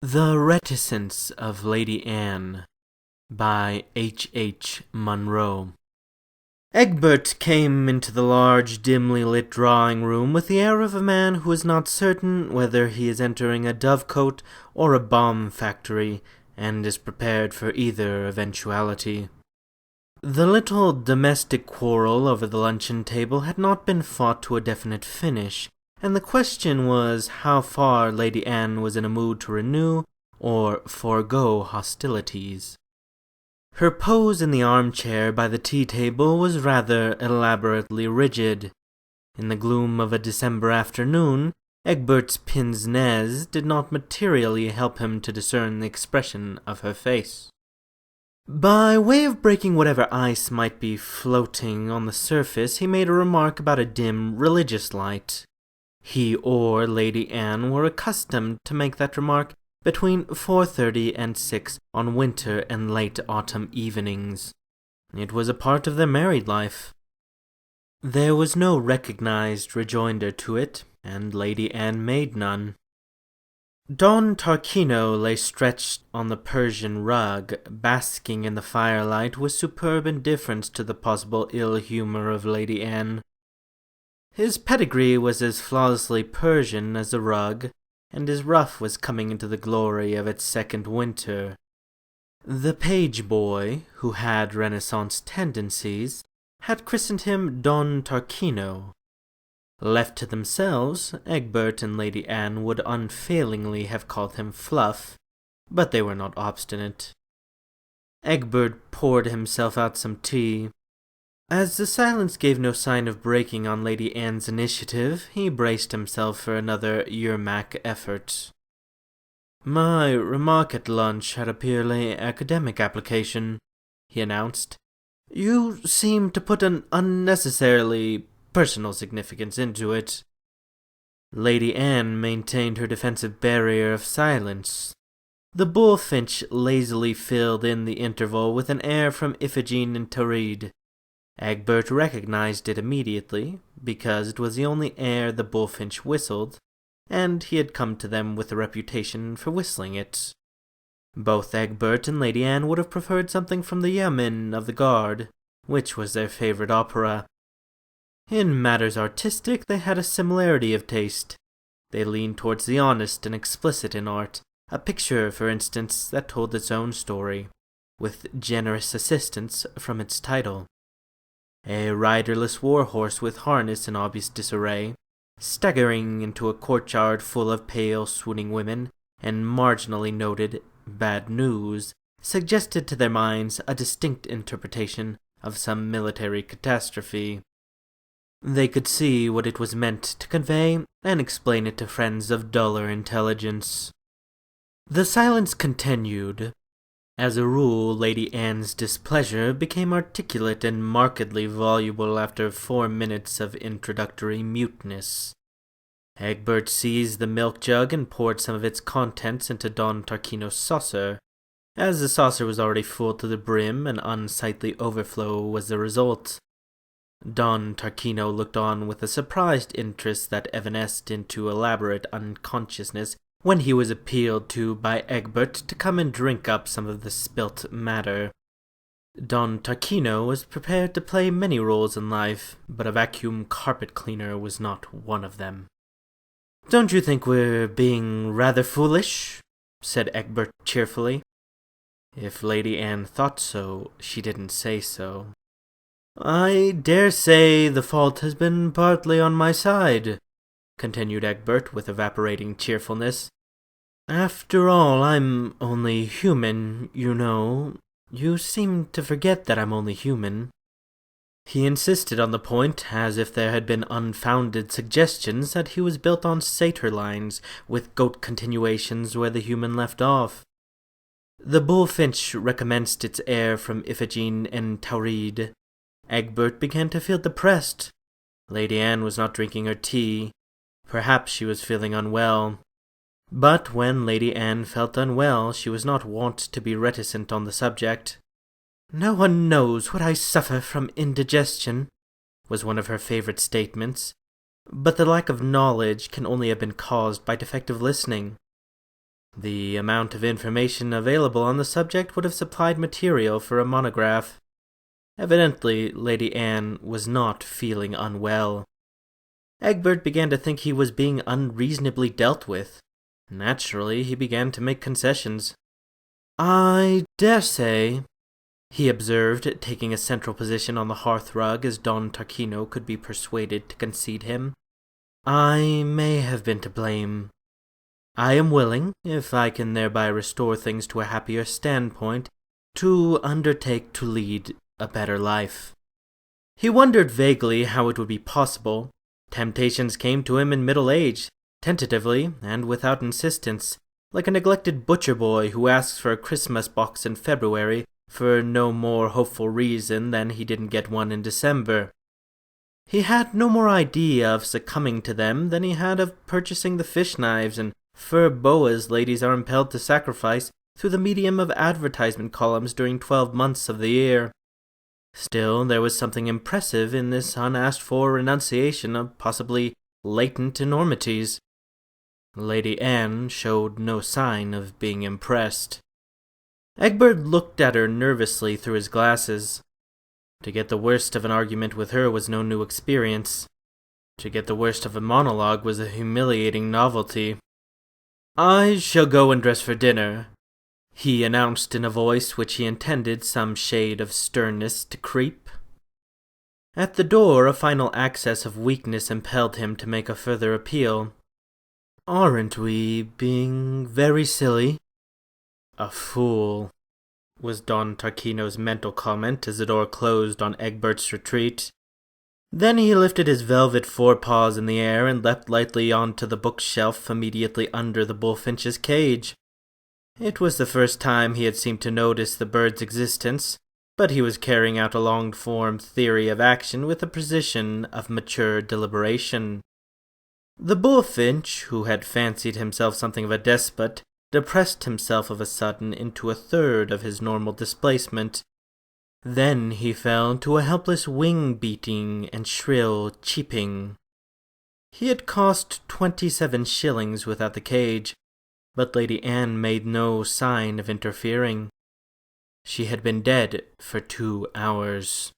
The Reticence of Lady Anne by H. Munro. Egbert came into the large, dimly lit drawing-room with the air of a man who is not certain whether he is entering a dovecote or a bomb factory, and is prepared for either eventuality. The little domestic quarrel over the luncheon table had not been fought to a definite finish, and the question was how far Lady Anne was in a mood to renew or forego hostilities. Her pose in the armchair by the tea-table was rather elaborately rigid. In the gloom of a December afternoon, Egbert's pince-nez did not materially help him to discern the expression of her face. By way of breaking whatever ice might be floating on the surface, he made a remark about a dim religious light. He or Lady Anne were accustomed to make that remark between 4:30 and 6 on winter and late autumn evenings. It was a part of their married life. There was no recognized rejoinder to it, and Lady Anne made none. Don Tarquino lay stretched on the Persian rug, basking in the firelight with superb indifference to the possible ill humor of Lady Anne. His pedigree was as flawlessly Persian as the rug, and his ruff was coming into the glory of its second winter. The page boy, who had Renaissance tendencies, had christened him Don Tarquino. Left to themselves, Egbert and Lady Anne would unfailingly have called him Fluff, but they were not obstinate. Egbert poured himself out some tea. As the silence gave no sign of breaking on Lady Anne's initiative, he braced himself for another Yermak effort. "My remark at lunch had a purely academic application," he announced. "You seem to put an unnecessarily personal significance into it." Lady Anne maintained her defensive barrier of silence. The bullfinch lazily filled in the interval with an air from Iphigene and Tauride. Egbert recognized it immediately, because it was the only air the bullfinch whistled, and he had come to them with a reputation for whistling it. Both Egbert and Lady Anne would have preferred something from the Yeomen of the Guard, which was their favorite opera. In matters artistic, they had a similarity of taste. They leaned towards the honest and explicit in art, a picture, for instance, that told its own story, with generous assistance from its title. A riderless war-horse with harness in obvious disarray, staggering into a courtyard full of pale, swooning women, and marginally noted bad news, suggested to their minds a distinct interpretation of some military catastrophe. They could see what it was meant to convey and explain it to friends of duller intelligence. The silence continued. As a rule, Lady Anne's displeasure became articulate and markedly voluble after 4 minutes of introductory muteness. Egbert seized the milk jug and poured some of its contents into Don Tarquino's saucer. As the saucer was already full to the brim, an unsightly overflow was the result. Don Tarquino looked on with a surprised interest that evanesced into elaborate unconsciousness when he was appealed to by Egbert to come and drink up some of the spilt matter. Don Tarquino was prepared to play many roles in life, but a vacuum carpet cleaner was not one of them. "Don't you think we're being rather foolish?" said Egbert cheerfully. If Lady Anne thought so, she didn't say so. "I dare say the fault has been partly on my side," continued Egbert with evaporating cheerfulness. "After all, I'm only human, you know. You seem to forget that I'm only human." He insisted on the point as if there had been unfounded suggestions that he was built on satyr lines, with goat continuations where the human left off. The bullfinch recommenced its air from Iphigene and Tauride. Egbert began to feel depressed. Lady Anne was not drinking her tea. Perhaps she was feeling unwell. But when Lady Anne felt unwell, she was not wont to be reticent on the subject. "No one knows what I suffer from indigestion," was one of her favorite statements, but the lack of knowledge can only have been caused by defective listening. The amount of information available on the subject would have supplied material for a monograph. Evidently, Lady Anne was not feeling unwell. Egbert began to think he was being unreasonably dealt with. Naturally, he began to make concessions. "I dare say," he observed, taking a central position on the hearthrug as Don Tarquino could be persuaded to concede him. "I may have been to blame. I am willing, if I can thereby restore things to a happier standpoint, to undertake to lead a better life." He wondered vaguely how it would be possible. Temptations came to him in middle age, tentatively and without insistence, like a neglected butcher boy who asks for a Christmas box in February for no more hopeful reason than he didn't get one in December. He had no more idea of succumbing to them than he had of purchasing the fish knives and fur boas ladies are impelled to sacrifice through the medium of advertisement columns during 12 months of the year. Still, there was something impressive in this unasked-for renunciation of possibly latent enormities. Lady Anne showed no sign of being impressed. Egbert looked at her nervously through his glasses. To get the worst of an argument with her was no new experience. To get the worst of a monologue was a humiliating novelty. "I shall go and dress for dinner," he announced in a voice which he intended some shade of sternness to creep. At the door, a final access of weakness impelled him to make a further appeal. "Aren't we being very silly?" "A fool," was Don Tarquino's mental comment as the door closed on Egbert's retreat. Then he lifted his velvet forepaws in the air and leapt lightly onto the bookshelf immediately under the bullfinch's cage. It was the first time he had seemed to notice the bird's existence, but he was carrying out a long-form theory of action with the precision of mature deliberation. The bullfinch, who had fancied himself something of a despot, depressed himself of a sudden into a third of his normal displacement. Then he fell to a helpless wing-beating and shrill cheeping. He had cost 27 shillings without the cage, but Lady Anne made no sign of interfering. She had been dead for 2 hours.